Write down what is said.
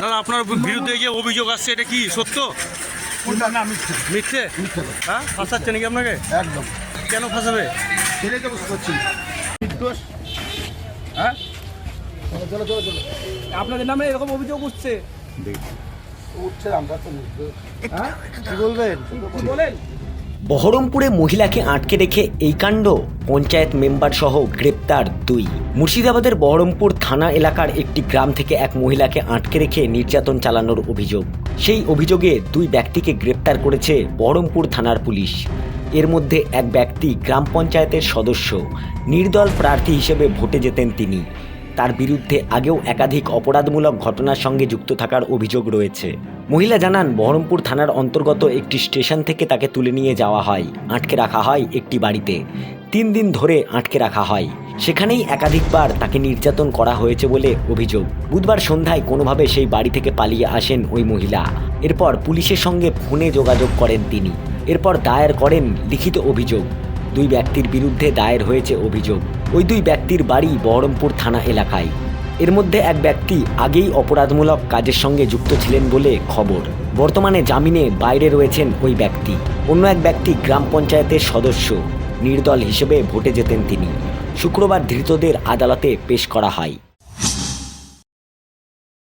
দাদা আপনার বিরুদ্ধে যে অভিযোগ আসছে এটা কি সত্য? না মিথ্যে মিথ্যে? মিথ্যে হ্যাঁ, ফাঁসাচ্ছে নাকি আপনাকে? একদম কেন ফাঁসাবে? সেটাই তো বুঝতে পারছি নির্দোষ। হ্যাঁ চলো চলো চলো আপনাদের নামে এরকম অভিযোগ উঠছে, উঠছে আমরা তো নির্দোষ। হ্যাঁ কি বলবেন? কি বলেন? বহরমপুরে মহিলাকে আটকে রেখে এই কাণ্ড, পঞ্চায়েত মেম্বার সহ গ্রেপ্তার 2। মুর্শিদাবাদের বহরমপুর থানা এলাকার একটি গ্রাম থেকে এক মহিলাকে আটকে রেখে নির্যাতন চালানোর অভিযোগ। সেই অভিযোগে 2 ব্যক্তিকে গ্রেপ্তার করেছে বহরমপুর থানার পুলিশ। এর মধ্যে এক ব্যক্তি গ্রাম পঞ্চায়েতের সদস্য, নির্দল প্রার্থী হিসেবে ভোটে যেতেন তিনি। তার বিরুদ্ধে আগেও একাধিক অপরাধমূলক ঘটনার সঙ্গে যুক্ত থাকার অভিযোগ রয়েছে। মহিলা জানান, বহরমপুর থানার অন্তর্গত একটি স্টেশন থেকে তাকে তুলে নিয়ে যাওয়া হয়, আটকে রাখা হয় একটি বাড়িতে। 3 দিন ধরে আটকে রাখা হয়। সেখানেই একাধিকবার তাকে নির্যাতন করা হয়েছে বলে অভিযোগ। বুধবার সন্ধ্যায় কোনোভাবে সেই বাড়ি থেকে পালিয়ে আসেন ওই মহিলা। এরপর পুলিশের সঙ্গে ফোনে যোগাযোগ করেন তিনি। এরপর দায়ের করেন লিখিত অভিযোগ। 2 ব্যক্তির বিরুদ্ধে দায়ের হয়েছে অভিযোগ। ওই 2 ব্যক্তির বাড়ি বহরমপুর থানা এলাকায়। এর মধ্যে এক ব্যক্তি আগেই অপরাধমূলক কাজের সঙ্গে যুক্ত ছিলেন বলে খবর। বর্তমানে জামিনে বাইরে রয়েছেন ওই ব্যক্তি। অন্য এক ব্যক্তি গ্রাম পঞ্চায়েতের সদস্য, নির্দল হিসেবে ভোটে যেতেন তিনি। শুক্রবার ধৃতদের আদালতে পেশ করা হয়।